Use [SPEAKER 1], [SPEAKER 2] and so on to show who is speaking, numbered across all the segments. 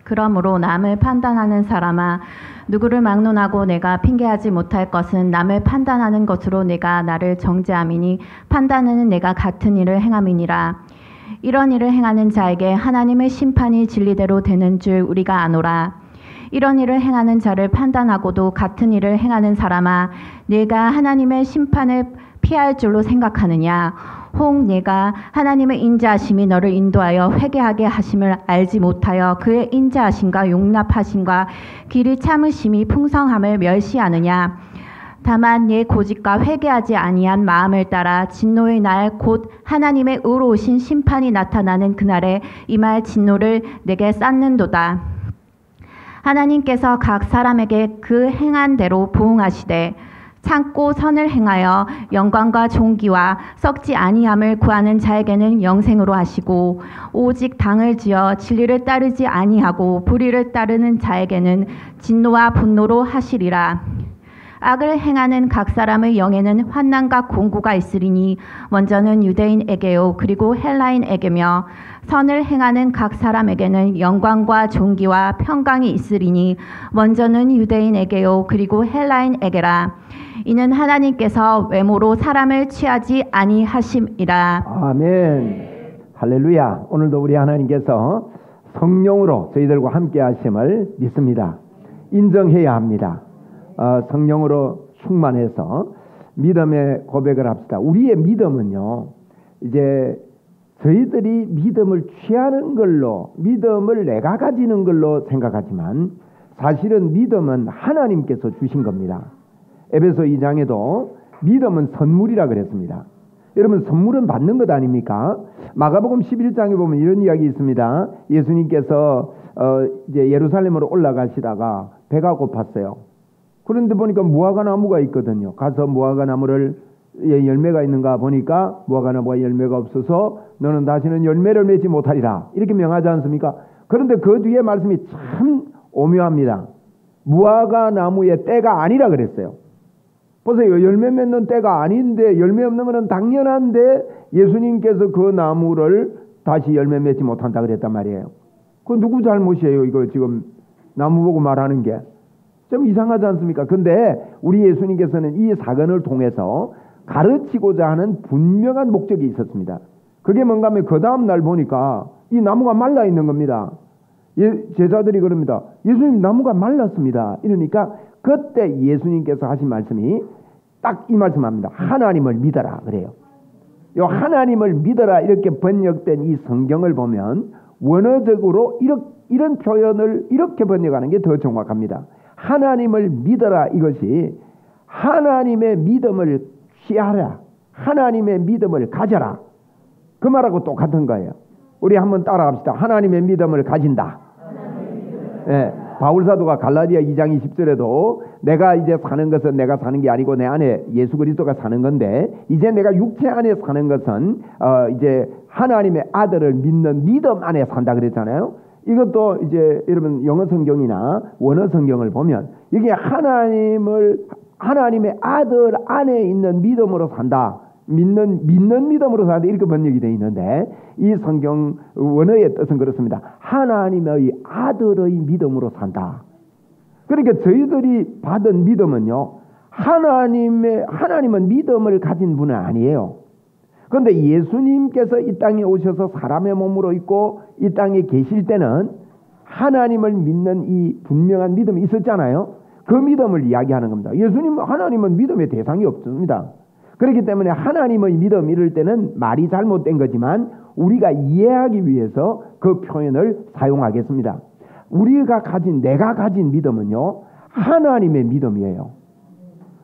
[SPEAKER 1] 그러므로 남을 판단하는 사람아, 누구를 막론하고 내가 핑계하지 못할 것은 남을 판단하는 것으로 내가 나를 정죄함이니 판단은 내가 같은 일을 행함이니라. 이런 일을 행하는 자에게 하나님의 심판이 진리대로 되는 줄 우리가 아노라. 이런 일을 행하는 자를 판단하고도 같은 일을 행하는 사람아, 내가 하나님의 심판을 피할 줄로 생각하느냐? 혹 내가 하나님의 인자하심이 너를 인도하여 회개하게 하심을 알지 못하여 그의 인자하심과 용납하심과 길이 참으심이 풍성함을 멸시하느냐? 다만 내 고집과 회개하지 아니한 마음을 따라 진노의 날 곧 하나님의 의로우신 심판이 나타나는 그날에 임할 진노를 내게 쌓는도다. 하나님께서 각 사람에게 그 행한 대로 보응하시되 참고 선을 행하여 영광과 존귀와 썩지 아니함을 구하는 자에게는 영생으로 하시고 오직 당을 지어 진리를 따르지 아니하고 불의를 따르는 자에게는 진노와 분노로 하시리라. 악을 행하는 각 사람의 영에는 환난과 공고가 있으리니 먼저는 유대인에게요 그리고 헬라인에게며 선을 행하는 각 사람에게는 영광과 존귀와 평강이 있으리니 먼저는 유대인에게요 그리고 헬라인에게라. 이는 하나님께서 외모로 사람을 취하지 아니하심이라.
[SPEAKER 2] 아멘. 할렐루야. 오늘도 우리 하나님께서 성령으로 저희들과 함께 하심을 믿습니다. 인정해야 합니다. 성령으로 충만해서 믿음의 고백을 합시다. 우리의 믿음은요, 이제 저희들이 믿음을 취하는 걸로, 믿음을 내가 가지는 걸로 생각하지만 사실은 믿음은 하나님께서 주신 겁니다. 에베소 2장에도 믿음은 선물이라 그랬습니다. 여러분, 선물은 받는 것 아닙니까? 마가복음 11장에 보면 이런 이야기 있습니다. 예수님께서 이제 예루살렘으로 올라가시다가 배가 고팠어요. 그런데 보니까 무화과 나무가 있거든요. 가서 무화과 나무를 열매가 있는가 보니까 무화과 나무가 열매가 없어서 너는 다시는 열매를 맺지 못하리라, 이렇게 명하지 않습니까? 그런데 그 뒤에 말씀이 참 오묘합니다. 무화과 나무의 때가 아니라 그랬어요. 보세요. 열매 맺는 때가 아닌데, 열매 없는 것은 당연한데 예수님께서 그 나무를 다시 열매 맺지 못한다 그랬단 말이에요. 그 누구 잘못이에요? 이거 지금 나무 보고 말하는 게 좀 이상하지 않습니까? 근데 우리 예수님께서는 이 사건을 통해서 가르치고자 하는 분명한 목적이 있었습니다. 그게 뭔가 하면 그 다음 날 보니까 이 나무가 말라 있는 겁니다. 제자들이 그럽니다. 예수님, 나무가 말랐습니다. 이러니까 그때 예수님께서 하신 말씀이 딱 이 말씀합니다. 하나님을 믿어라 그래요. 요 하나님을 믿어라 이렇게 번역된 이 성경을 보면 원어적으로 이런 표현을 이렇게 번역하는 게 더 정확합니다. 하나님을 믿어라, 이것이 하나님의 믿음을 취하라, 하나님의 믿음을 가져라, 그 말하고 똑같은 거예요. 우리 한번 따라합시다. 하나님의 믿음을 가진다. 네, 바울사도가 갈라디아 2장 20절에도 내가 이제 사는 것은 내가 사는 게 아니고 내 안에 예수 그리스도가 사는 건데, 이제 내가 육체 안에 사는 것은 이제 하나님의 아들을 믿는 믿음 안에 산다 그랬잖아요. 이것도 이제 여러분 영어 성경이나 원어 성경을 보면 이게 하나님의 아들 안에 있는 믿음으로 산다, 믿는 믿음으로 산다, 이렇게 번역이 되어 있는데, 이 성경 원어의 뜻은 그렇습니다. 하나님의 아들의 믿음으로 산다. 그러니까 저희들이 받은 믿음은요, 하나님은 믿음을 가진 분은 아니에요. 그런데 예수님께서 이 땅에 오셔서 사람의 몸으로 있고 이 땅에 계실 때는 하나님을 믿는 이 분명한 믿음이 있었잖아요. 그 믿음을 이야기하는 겁니다. 하나님은 믿음의 대상이 없습니다. 그렇기 때문에 하나님의 믿음 이럴 때는 말이 잘못된 거지만 우리가 이해하기 위해서 그 표현을 사용하겠습니다. 내가 가진 믿음은요, 하나님의 믿음이에요.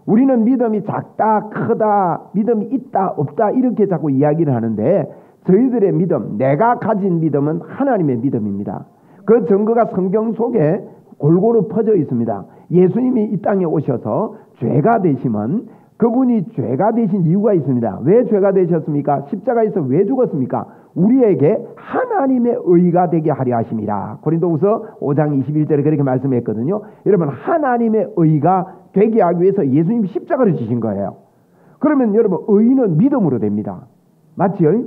[SPEAKER 2] 우리는 믿음이 작다, 크다, 믿음이 있다, 없다, 이렇게 자꾸 이야기를 하는데, 저희들의 믿음, 내가 가진 믿음은 하나님의 믿음입니다. 그 증거가 성경 속에 골고루 퍼져 있습니다. 예수님이 이 땅에 오셔서 죄가 되시면 그분이 죄가 되신 이유가 있습니다. 왜 죄가 되셨습니까? 십자가에서 왜 죽었습니까? 우리에게 하나님의 의가 되게 하려 하심이라. 고린도후서 5장 21절에 그렇게 말씀했거든요. 여러분, 하나님의 의가 되게 하기 위해서 예수님이 십자가를 지신 거예요. 그러면 여러분, 의는 믿음으로 됩니다. 맞지요?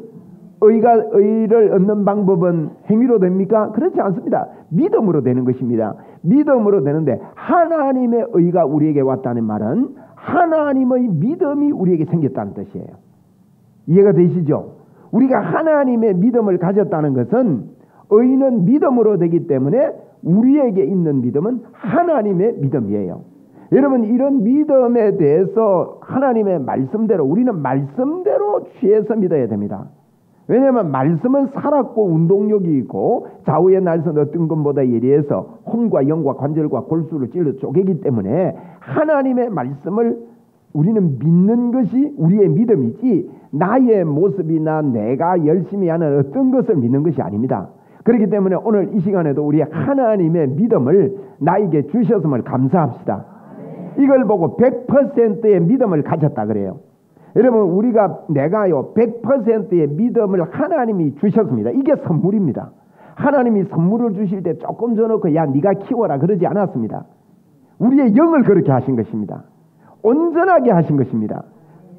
[SPEAKER 2] 의를 얻는 방법은 행위로 됩니까? 그렇지 않습니다. 믿음으로 되는 것입니다. 믿음으로 되는데 하나님의 의가 우리에게 왔다는 말은 하나님의 믿음이 우리에게 생겼다는 뜻이에요. 이해가 되시죠? 우리가 하나님의 믿음을 가졌다는 것은 의는 믿음으로 되기 때문에 우리에게 있는 믿음은 하나님의 믿음이에요. 여러분, 이런 믿음에 대해서 하나님의 말씀대로 우리는 말씀대로 취해서 믿어야 됩니다. 왜냐하면 말씀은 살았고 운동력이 있고 좌우의 날선 어떤 것보다 예리해서 혼과 영과 관절과 골수를 찔러 쪼개기 때문에 하나님의 말씀을 우리는 믿는 것이 우리의 믿음이지 나의 모습이나 내가 열심히 하는 어떤 것을 믿는 것이 아닙니다. 그렇기 때문에 오늘 이 시간에도 우리 하나님의 믿음을 나에게 주셨음을 감사합시다. 이걸 보고 100%의 믿음을 가졌다 그래요. 여러분, 우리가 내가요 100%의 믿음을 하나님이 주셨습니다. 이게 선물입니다. 하나님이 선물을 주실 때 조금 줘놓고 야 네가 키워라 그러지 않았습니다. 우리의 영을 그렇게 하신 것입니다. 온전하게 하신 것입니다.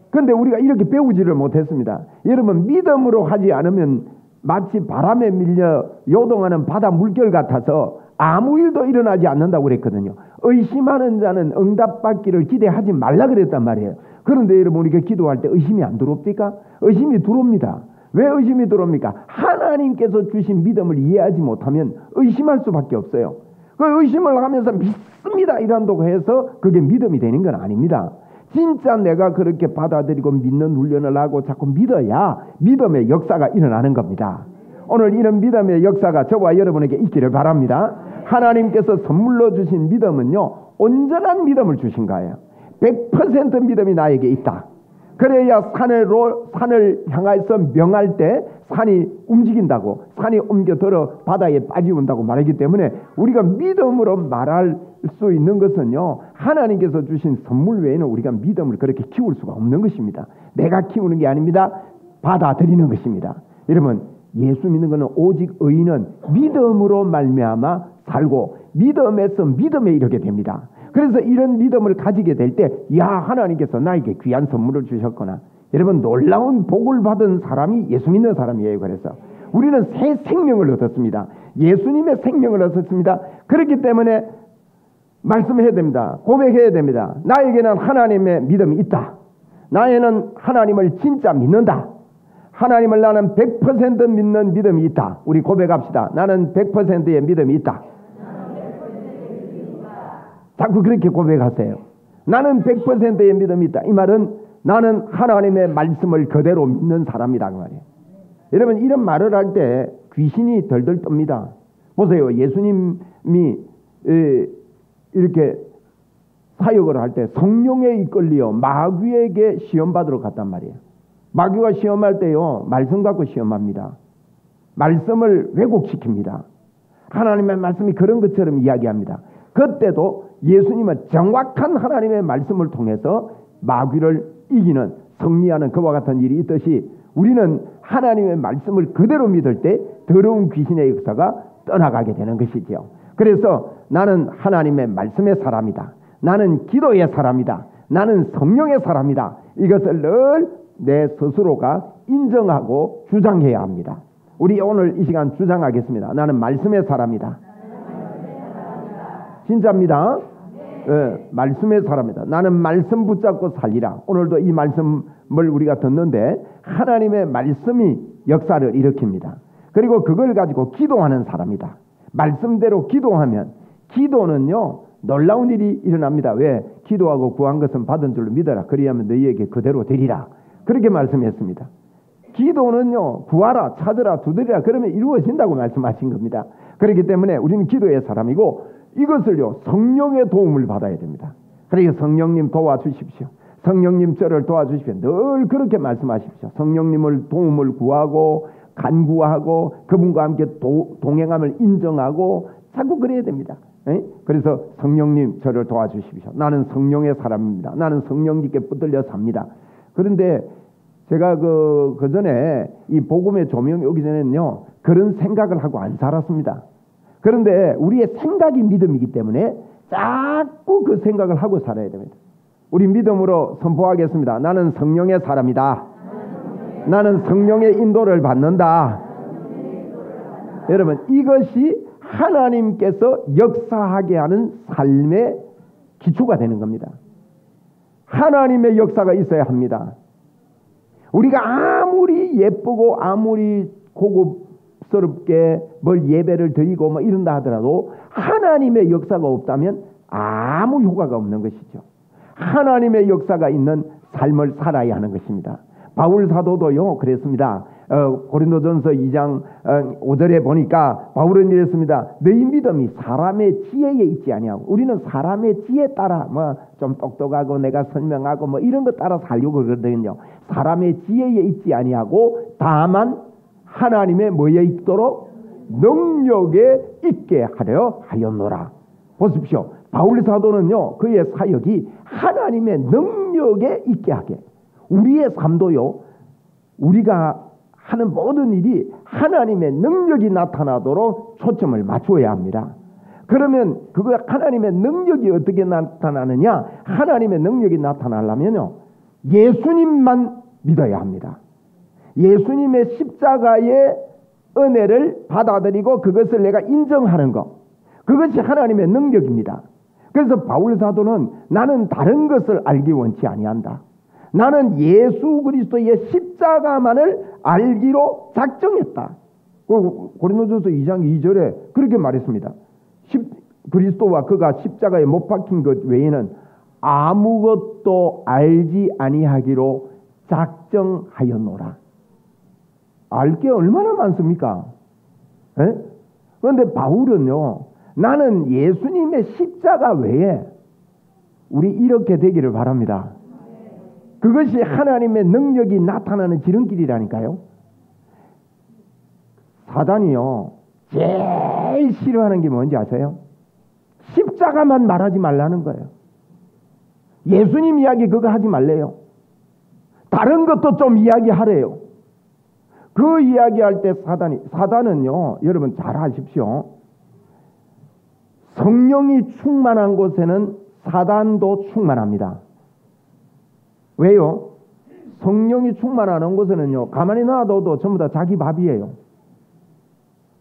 [SPEAKER 2] 그런데 우리가 이렇게 배우지를 못했습니다. 여러분, 믿음으로 하지 않으면 마치 바람에 밀려 요동하는 바다 물결 같아서 아무 일도 일어나지 않는다고 그랬거든요. 의심하는 자는 응답받기를 기대하지 말라 그랬단 말이에요. 그런데 여러분, 우리가 기도할 때 의심이 안 들어옵니까? 의심이 들어옵니다. 왜 의심이 들어옵니까? 하나님께서 주신 믿음을 이해하지 못하면 의심할 수밖에 없어요. 그 의심을 하면서 믿습니다 이란다고 해서 그게 믿음이 되는 건 아닙니다. 진짜 내가 그렇게 받아들이고 믿는 훈련을 하고 자꾸 믿어야 믿음의 역사가 일어나는 겁니다. 오늘 이런 믿음의 역사가 저와 여러분에게 있기를 바랍니다. 하나님께서 선물로 주신 믿음은요 온전한 믿음을 주신 거예요. 100% 믿음이 나에게 있다. 그래야 산을 향해서 명할 때 산이 움직인다고, 산이 옮겨들어 바다에 빠지온다고 말하기 때문에 우리가 믿음으로 말할 수 있는 것은요 하나님께서 주신 선물 외에는 우리가 믿음을 그렇게 키울 수가 없는 것입니다. 내가 키우는 게 아닙니다. 받아들이는 것입니다. 여러분, 예수 믿는 것은 오직 의인은 믿음으로 말미암아 살고 믿음에서 믿음에 이르게 됩니다. 그래서 이런 믿음을 가지게 될 때 야 하나님께서 나에게 귀한 선물을 주셨구나. 여러분, 놀라운 복을 받은 사람이 예수 믿는 사람이에요. 그래서 우리는 새 생명을 얻었습니다. 예수님의 생명을 얻었습니다. 그렇기 때문에 말씀해야 됩니다. 고백해야 됩니다. 나에게는 하나님의 믿음이 있다. 나에는 하나님을 진짜 믿는다. 하나님을 나는 100% 믿는 믿음이 있다. 우리 고백합시다. 나는 100%의 믿음이 있다. 자꾸 그렇게 고백하세요. 나는 100%의 믿음이 있다. 이 말은 나는 하나님의 말씀을 그대로 믿는 사람이다 그 말이에요. 여러분, 이런 말을 할 때 귀신이 덜덜 떱니다. 보세요. 예수님이 이렇게 사역을 할 때 성령에 이끌려 마귀에게 시험받으러 갔단 말이에요. 마귀가 시험할 때요 말씀 갖고 시험합니다. 말씀을 왜곡시킵니다. 하나님의 말씀이 그런 것처럼 이야기합니다. 그때도 예수님은 정확한 하나님의 말씀을 통해서 마귀를 이기는 승리하는 그와 같은 일이 있듯이 우리는 하나님의 말씀을 그대로 믿을 때 더러운 귀신의 역사가 떠나가게 되는 것이죠. 그래서 나는 하나님의 말씀의 사람이다. 나는 기도의 사람이다. 나는 성령의 사람이다. 이것을 늘 내 스스로가 인정하고 주장해야 합니다. 우리 오늘 이 시간 주장하겠습니다. 나는 말씀의 사람이다. 진짜입니다. 말씀의 사람이다. 나는 말씀 붙잡고 살리라. 오늘도 이 말씀을 우리가 듣는데 하나님의 말씀이 역사를 일으킵니다. 그리고 그걸 가지고 기도하는 사람이다. 말씀대로 기도하면 기도는요 놀라운 일이 일어납니다. 왜? 기도하고 구한 것은 받은 줄로 믿어라. 그리하면 너희에게 그대로 되리라. 그렇게 말씀했습니다. 기도는요 구하라, 찾으라, 두드리라 그러면 이루어진다고 말씀하신 겁니다. 그렇기 때문에 우리는 기도의 사람이고 이것을요 성령의 도움을 받아야 됩니다. 그러니까 성령님 도와주십시오. 성령님 저를 도와주십시오. 늘 그렇게 말씀하십시오. 성령님을 도움을 구하고 간구하고 그분과 함께 동행함을 인정하고 자꾸 그래야 됩니다. 그래서 성령님 저를 도와주십시오. 나는 성령의 사람입니다. 나는 성령님께 붙들려 삽니다. 그런데 제가 그 전에 이 복음의 조명이 오기 전에는요 그런 생각을 하고 안 살았습니다. 그런데 우리의 생각이 믿음이기 때문에 자꾸 그 생각을 하고 살아야 됩니다. 우리 믿음으로 선포하겠습니다. 나는 성령의 사람이다. 나는 성령의 인도를 받는다. 여러분, 이것이 하나님께서 역사하게 하는 삶의 기초가 되는 겁니다. 하나님의 역사가 있어야 합니다. 우리가 아무리 예쁘고 아무리 고급스럽게 뭘 예배를 드리고 뭐 이런다 하더라도 하나님의 역사가 없다면 아무 효과가 없는 것이죠. 하나님의 역사가 있는 삶을 살아야 하는 것입니다. 바울 사도도요 그랬습니다. 고린도전서 2장 5절에 보니까 바울은 이랬습니다. 너희 믿음이 사람의 지혜에 있지 아니하고, 우리는 사람의 지혜 따라 뭐 좀 똑똑하고 내가 설명하고 뭐 이런 거 따라 살려고 그러거든요. 사람의 지혜에 있지 아니하고 다만 하나님의 뭐에 있도록 능력에 있게 하려 하였노라. 보십시오. 바울 사도는요 그의 사역이 하나님의 능력에 있게 하게, 우리의 삶도요 우리가 하는 모든 일이 하나님의 능력이 나타나도록 초점을 맞추어야 합니다. 그러면 그거 하나님의 능력이 어떻게 나타나느냐? 하나님의 능력이 나타나려면요 예수님만 믿어야 합니다. 예수님의 십자가의 은혜를 받아들이고 그것을 내가 인정하는 것, 그것이 하나님의 능력입니다. 그래서 바울 사도는 나는 다른 것을 알기 원치 아니한다. 나는 예수 그리스도의 십자가만을 알기로 작정했다. 고린도전서 2장 2절에 그렇게 말했습니다. 그리스도와 그가 십자가에 못 박힌 것 외에는 아무것도 알지 아니하기로 작정하였노라. 알 게 얼마나 많습니까? 그런데 바울은요 나는 예수님의 십자가 외에 우리 이렇게 되기를 바랍니다. 그것이 하나님의 능력이 나타나는 지름길이라니까요. 사단이요 제일 싫어하는 게 뭔지 아세요? 십자가만 말하지 말라는 거예요. 예수님 이야기 그거 하지 말래요. 다른 것도 좀 이야기하래요. 그 이야기할 때 사단은요 여러분 잘 아십시오. 성령이 충만한 곳에는 사단도 충만합니다. 왜요? 성령이 충만하는 곳에는요 가만히 놔둬도 전부 다 자기 밥이에요.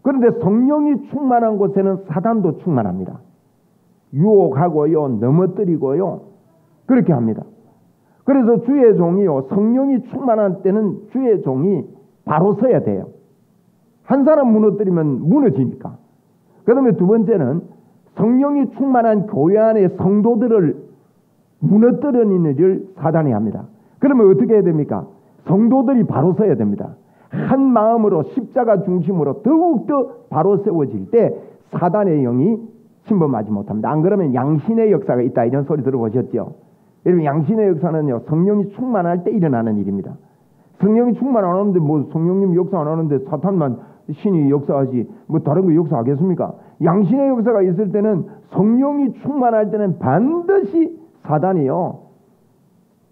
[SPEAKER 2] 그런데 성령이 충만한 곳에는 사단도 충만합니다. 유혹하고요 넘어뜨리고요 그렇게 합니다. 그래서 주의 종이요 성령이 충만한 때는 주의 종이 바로 서야 돼요. 한 사람 무너뜨리면 무너지니까. 그 다음에 두 번째는 성령이 충만한 교회 안의 성도들을 무너뜨리는 일을 사단이 합니다. 그러면 어떻게 해야 됩니까? 성도들이 바로 서야 됩니다. 한 마음으로 십자가 중심으로 더욱더 바로 세워질 때 사단의 영이 침범하지 못합니다. 안 그러면 양신의 역사가 있다 이런 소리 들어보셨죠? 여러분 양신의 역사는요 성령이 충만할 때 일어나는 일입니다. 성령이 충만 안 하는데 뭐 성령님 역사 안 하는데 사탄만 신이 역사하지 뭐 다른 거 역사하겠습니까? 양신의 역사가 있을 때는 성령이 충만할 때는 반드시 사단이요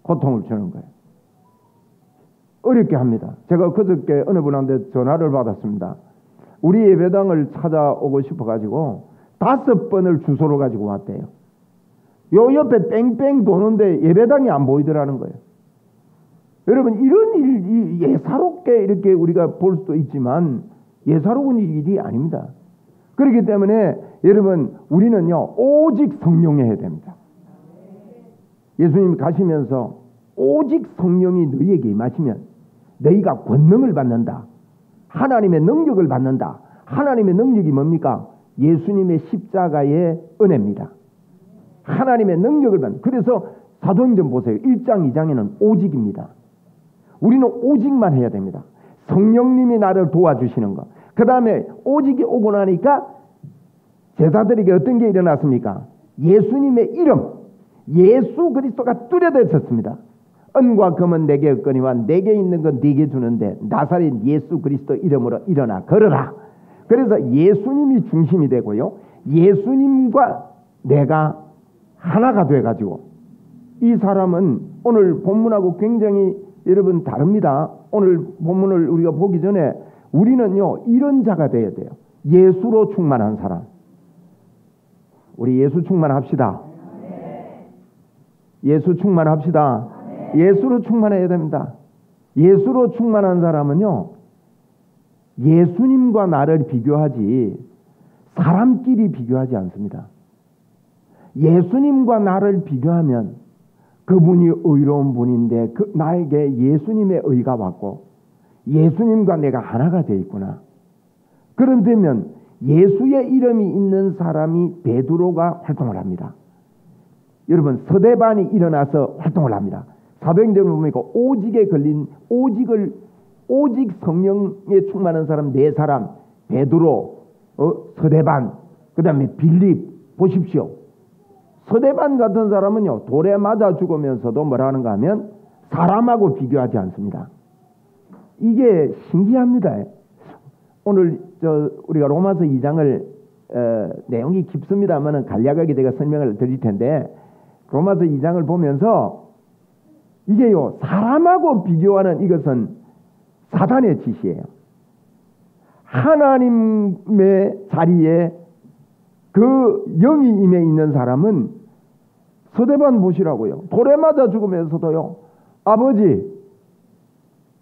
[SPEAKER 2] 고통을 주는 거예요. 어렵게 합니다. 제가 그저께 어느 분한테 전화를 받았습니다. 우리 예배당을 찾아오고 싶어가지고 5번을 주소로 가지고 왔대요. 요 옆에 뺑뺑 도는데 예배당이 안 보이더라는 거예요. 여러분 이런 일이 예사롭게 이렇게 우리가 볼 수도 있지만 예사로운 일이 아닙니다. 그렇기 때문에 여러분 우리는요 오직 성령에 해야 됩니다. 예수님이 가시면서 오직 성령이 너희에게 임하시면 너희가 권능을 받는다. 하나님의 능력을 받는다. 하나님의 능력이 뭡니까? 예수님의 십자가의 은혜입니다. 하나님의 능력을 받는. 그래서 사도행전 보세요. 1장 2장에는 오직입니다. 우리는 오직만 해야 됩니다. 성령님이 나를 도와주시는 것. 그 다음에 오직이 오고 나니까 제자들에게 어떤 게 일어났습니까? 예수님의 이름 예수 그리스도가 뚜렷해졌습니다. 은과 금은 내게 없거니와 내게 있는 건 네게 주는데 나사렛 예수 그리스도 이름으로 일어나 걸어라. 그래서 예수님이 중심이 되고요. 예수님과 내가 하나가 돼가지고 이 사람은 오늘 본문하고 굉장히 여러분 다릅니다. 오늘 본문을 우리가 보기 전에 우리는요 이런 자가 돼야 돼요. 예수로 충만한 사람. 우리 예수 충만합시다. 예수 충만합시다. 예수로 충만해야 됩니다. 예수로 충만한 사람은요, 예수님과 나를 비교하지 사람끼리 비교하지 않습니다. 예수님과 나를 비교하면 그분이 의로운 분인데 나에게 예수님의 의가 왔고 예수님과 내가 하나가 되어 있구나. 그럼 되면 예수의 이름이 있는 사람이 베드로가 활동을 합니다. 여러분, 서대반이 일어나서 활동을 합니다. 사도행전을 보니까 오직 성령에 충만한 사람 4사람, 베드로, 서대반, 그 다음에 빌립, 보십시오. 서대반 같은 사람은요, 돌에 맞아 죽으면서도 뭐라는가 하면 사람하고 비교하지 않습니다. 이게 신기합니다. 오늘 우리가 로마서 2장을 내용이 깊습니다만 간략하게 제가 설명을 드릴 텐데, 로마서 2장을 보면서 이게요, 사람하고 비교하는 이것은 사단의 짓이에요. 하나님의 자리에 그 영이 임해 있는 사람은 서대반 보시라고요. 돌에 맞아 죽으면서도요, 아버지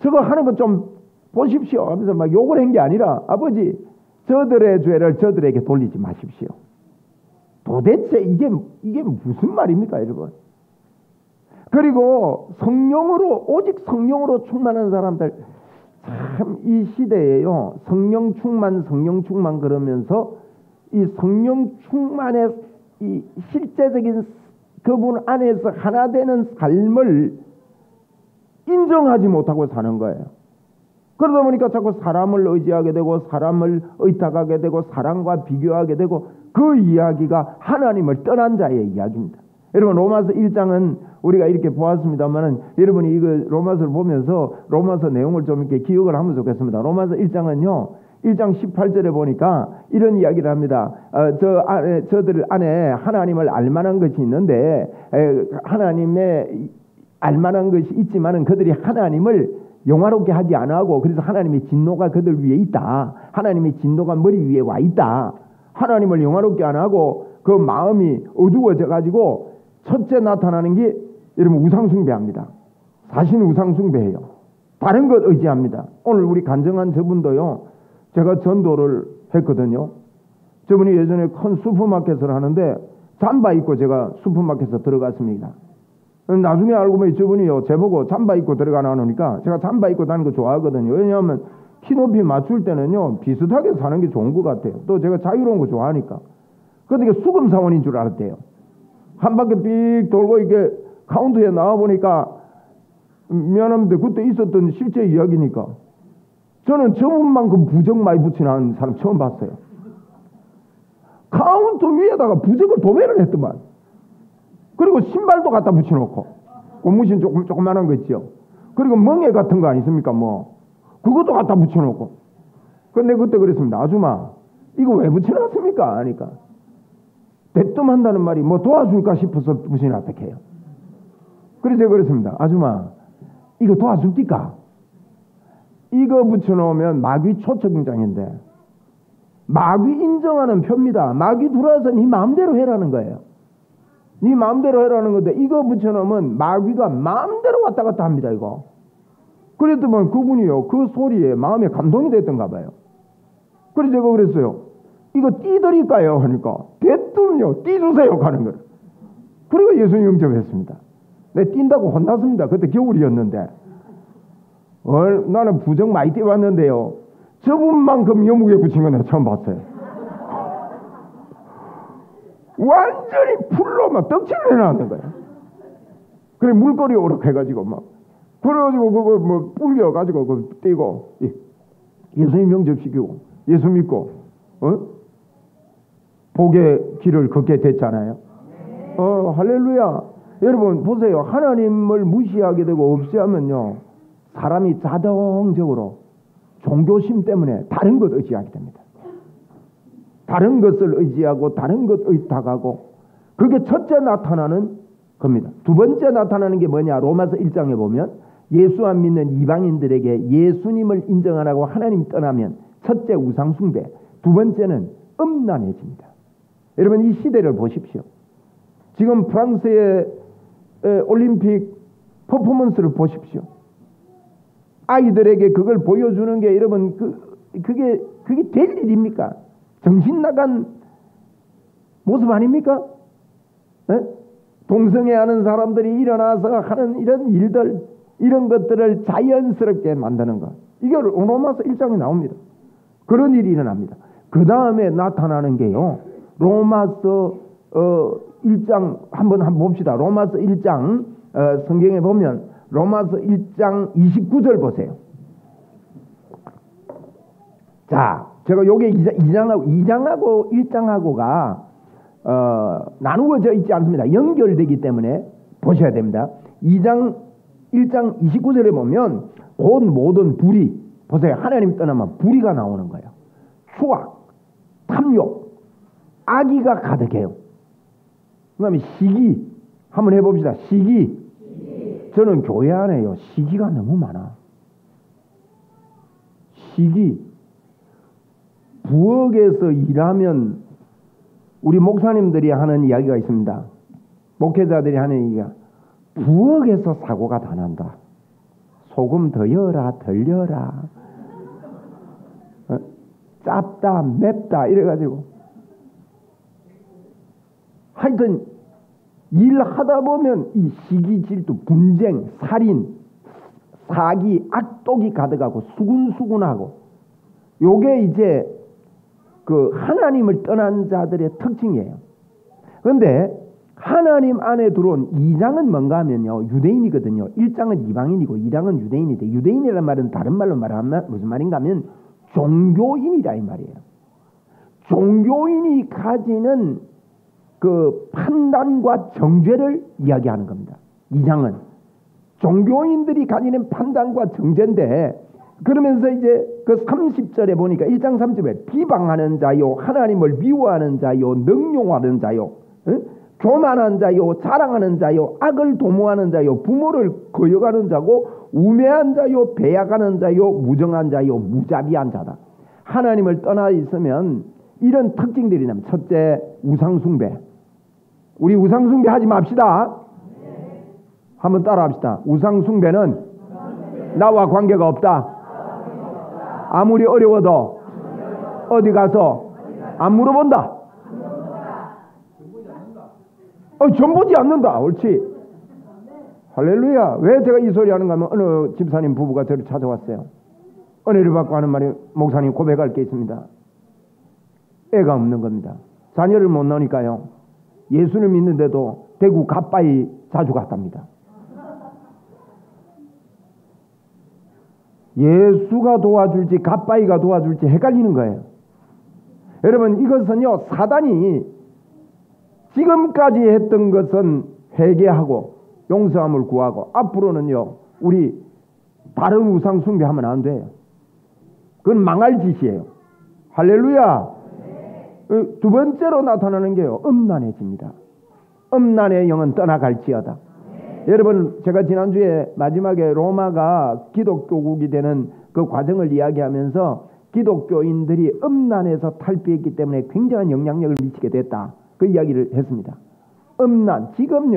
[SPEAKER 2] 저거 하는 거 좀 보십시오 하면서 막 욕을 한 게 아니라, 아버지 저들의 죄를 저들에게 돌리지 마십시오. 도대체 이게 무슨 말입니까, 여러분? 그리고 오직 성령으로 충만한 사람들, 참 이 시대에요, 성령 충만 그러면서 이 성령 충만의 이 실제적인 그분 안에서 하나 되는 삶을 인정하지 못하고 사는 거예요. 그러다 보니까 자꾸 사람을 의지하게 되고 사람을 의탁하게 되고 사람과 비교하게 되고, 그 이야기가 하나님을 떠난 자의 이야기입니다. 여러분, 로마서 1장은 우리가 이렇게 보았습니다만은, 여러분이 이거 로마서를 보면서 로마서 내용을 좀 이렇게 기억을 하면 좋겠습니다. 로마서 1장은요, 1장 18절에 보니까 이런 이야기를 합니다. 저들 안에 하나님을 알만한 것이 있는데, 하나님의 알만한 것이 있지만은 그들이 하나님을 영화롭게 하지 않아하고, 그래서 하나님의 진노가 그들 위에 있다. 하나님의 진노가 머리 위에 와 있다. 하나님을 영화롭게 안 하고 그 마음이 어두워져 가지고 첫째 나타나는 게 여러분 우상숭배합니다. 자신 우상숭배해요. 다른 것 의지합니다. 오늘 우리 간증한 저분도요, 제가 전도를 했거든요. 저분이 예전에 큰 슈퍼마켓을 하는데 잠바 입고 제가 슈퍼마켓에 들어갔습니다. 나중에 알고 보니 저분이요, 제보고 잠바 입고 들어가나 하니까 제가 잠바 입고 다니는 거 좋아하거든요. 왜냐하면 키 높이 맞출 때는요, 비슷하게 사는 게 좋은 것 같아요. 또 제가 자유로운 거 좋아하니까. 그런데 이게 수금 사원인 줄 알았대요. 한 바퀴 삑 돌고 이게 카운터에 나와 보니까, 미안합니다, 그때 있었던 실제 이야기니까 저는 저분만큼 부적 많이 붙이는 사람 처음 봤어요. 카운터 위에다가 부적을 도배를 했더만. 그리고 신발도 갖다 붙여놓고, 고무신 조그만한 거 있죠. 그리고 멍에 같은 거 아니십니까, 뭐 그것도 갖다 붙여놓고. 근데 그때 그랬습니다. 아줌마, 이거 왜 붙여놨습니까? 하니까 대뜸 한다는 말이 뭐 도와줄까 싶어서 붙이나 어떡해요. 그래서 제가 그랬습니다. 아줌마, 이거 도와줄까? 이거 붙여놓으면 마귀 초청장인데, 마귀 인정하는 표입니다. 마귀 들어와서 네 마음대로 해라는 거예요. 네 마음대로 해라는 건데, 이거 붙여놓으면 마귀가 마음대로 왔다 갔다 합니다, 이거. 그랬더니 그분이요, 그 소리에 마음에 감동이 됐던가 봐요. 그래서 제가 그랬어요. 이거 띠드릴까요? 하니까 대뜸요, 띠주세요 하는 거예요. 그리고 예수님 영접했습니다. 내가 뛴다고 혼났습니다. 그때 겨울이었는데. 나는 부적 많이 띄웠는데요, 저분만큼 여무게 붙인 건 내가 처음 봤어요. 완전히 풀로 막 떡칠을 해놨는 거예요. 그래 물거리 오락해가지고 막, 그래가지고 그거 뭐 불려가지고 그 띄고 예수님 영접시키고 예수 믿고 복의 길을 걷게 됐잖아요. 할렐루야. 여러분 보세요. 하나님을 무시하게 되고 없애하면요, 사람이 자동적으로 종교심 때문에 다른 것 의지하게 됩니다. 다른 것을 의지하고 다른 것 의탁하고, 그게 첫째 나타나는 겁니다. 두 번째 나타나는 게 뭐냐? 로마서 1장에 보면 예수 안 믿는 이방인들에게 예수님을 인정하라고 하나님 떠나면 첫째 우상숭배, 두 번째는 음란해집니다. 여러분 이 시대를 보십시오. 지금 프랑스의 올림픽 퍼포먼스를 보십시오. 아이들에게 그걸 보여주는 게 여러분 그게 될 일입니까? 정신 나간 모습 아닙니까? 네? 동성애하는 사람들이 일어나서 하는 이런 일들, 이런 것들을 자연스럽게 만드는 것, 이게 로마서 1장에 나옵니다. 그런 일이 일어납니다. 그 다음에 나타나는 게요, 로마서 1장 한번 봅시다. 로마서 1장 성경에 보면 로마서 1장 29절 보세요. 자, 제가 요게 2장하고 1장하고가 나누어져 있지 않습니다. 연결되기 때문에 보셔야 됩니다. 1장 29절에 보면 곧 모든 불의, 보세요. 하나님 떠나면 불의가 나오는 거예요. 추악, 탐욕, 악의가 가득해요. 그 다음에 시기, 한번 해봅시다. 시기. 저는 교회 안에요, 시기가 너무 많아. 시기. 부엌에서 일하면 우리 목사님들이 하는 이야기가 있습니다. 목회자들이 하는 얘기가, 부엌에서 사고가 다 난다. 소금 더 넣어라, 덜 넣어라, 짭다, 맵다 이래가지고 하여튼 일하다 보면 이 시기, 질투, 분쟁, 살인, 사기, 악독이 가득하고 수군수군하고, 요게 이제 그 하나님을 떠난 자들의 특징이에요. 그런데 하나님 안에 들어온 2장은 뭔가 하면요, 유대인이거든요. 1장은 이방인이고 2장은 유대인인데, 유대인이라는 말은 다른 말로 말하면 무슨 말인가 하면 종교인이라 이 말이에요. 종교인이 가지는 그 판단과 정죄를 이야기하는 겁니다. 2장은 종교인들이 가지는 판단과 정죄인데, 그러면서 이제 그 30절에 보니까 1장 30절에 비방하는 자요, 하나님을 미워하는 자요, 능욕하는 자요, 교만한 자요, 자랑하는 자요, 악을 도모하는 자요, 부모를 거역하는 자고, 우매한 자요, 배약하는 자요, 무정한 자요, 무자비한 자다. 하나님을 떠나 있으면 이런 특징들이 나면, 첫째, 우상숭배. 우리 우상숭배 하지 맙시다. 한번 따라 합시다. 우상숭배는 나와 관계가 없다. 아무리 어려워도 어디 가서 안 물어본다. 전보지 않는다. 옳지. 할렐루야. 왜 제가 이 소리 하는가 하면, 어느 집사님 부부가 저를 찾아왔어요. 은혜를 받고 하는 말이, 목사님 고백할 게 있습니다. 애가 없는 겁니다. 자녀를 못 낳으니까요, 예수를 믿는데도 대구 갓바위 자주 갔답니다. 예수가 도와줄지 갓바위가 도와줄지 헷갈리는 거예요. 여러분, 이것은요, 사단이 지금까지 했던 것은 회개하고 용서함을 구하고, 앞으로는요, 우리 다른 우상 숭배하면 안 돼요. 그건 망할 짓이에요. 할렐루야. 두 번째로 나타나는 게요, 음란해집니다. 음란의 영은 떠나갈지어다. 여러분, 제가 지난주에 마지막에 로마가 기독교국이 되는 그 과정을 이야기하면서 기독교인들이 음란에서 탈피했기 때문에 굉장한 영향력을 미치게 됐다, 그 이야기를 했습니다. 음란, 지금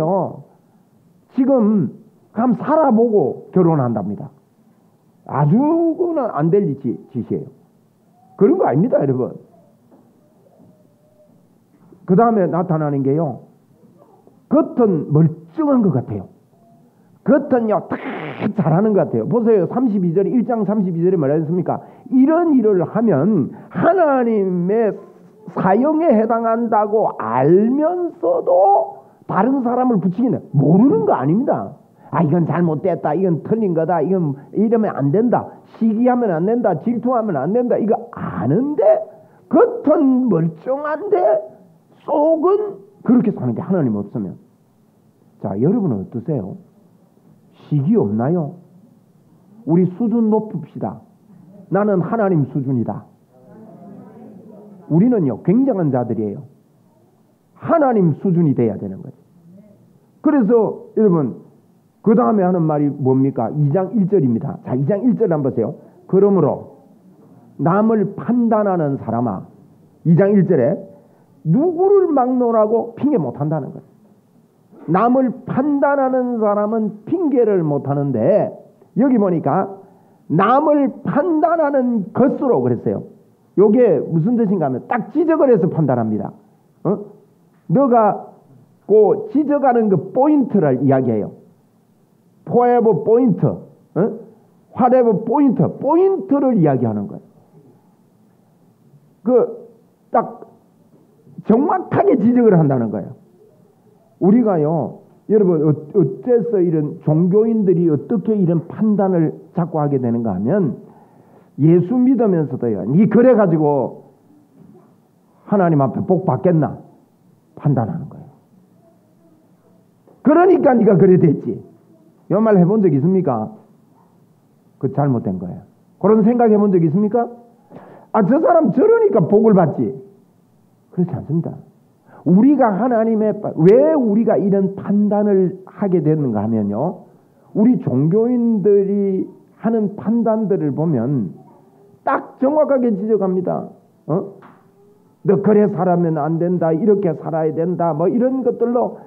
[SPEAKER 2] 한번 살아보고 결혼한답니다. 아주 그건 안 될 짓이에요. 그런 거 아닙니다, 여러분. 그 다음에 나타나는 게요, 겉은 멀쩡한 것 같아요. 겉은요, 다 잘하는 것 같아요. 보세요. 32절에, 1장 32절에 뭐라 했습니까? 이런 일을 하면 하나님의 사형에 해당한다고 알면서도 다른 사람을 붙이기는, 모르는 거 아닙니다. 이건 잘못됐다, 이건 틀린 거다, 이건 이러면 안 된다, 시기하면 안 된다, 질투하면 안 된다, 이거 아는데 겉은 멀쩡한데 속은 그렇게 사는데 하나님 없으면, 자, 여러분은 어떠세요? 시기 없나요? 우리 수준 높읍시다. 나는 하나님 수준이다. 우리는요, 굉장한 자들이에요. 하나님 수준이 돼야 되는 거죠. 그래서 여러분, 그 다음에 하는 말이 뭡니까? 2장 1절입니다. 자, 2장 1절 한번 보세요. 그러므로 남을 판단하는 사람아, 2장 1절에 누구를 막론하고 핑계 못한다는 거예요. 남을 판단하는 사람은 핑계를 못하는데, 여기 보니까 남을 판단하는 것으로 그랬어요. 요게 무슨 뜻인가 하면 딱 지적을 해서 판단합니다. 너가 그 지적하는 그 포인트를 이야기해요. 포에버 포인트, 화레버 포인트를 이야기하는 거예요. 그 딱 정확하게 지적을 한다는 거예요. 우리가요, 여러분 어째서 이런 종교인들이 어떻게 이런 판단을 자꾸 하게 되는가 하면 예수 믿으면서도요, 니 그래 가지고 하나님 앞에 복 받겠나 판단하는 거예요. 그러니까 네가 그래 됐지. 이런 말 해본 적 있습니까? 그 잘못된 거예요. 그런 생각 해본 적 있습니까? 아, 저 사람 저러니까 복을 받지. 그렇지 않습니다. 우리가 왜 우리가 이런 판단을 하게 되는가 하면요, 우리 종교인들이 하는 판단들을 보면 딱 정확하게 지적합니다. 너 그래 살아면 안 된다, 이렇게 살아야 된다, 뭐 이런 것들로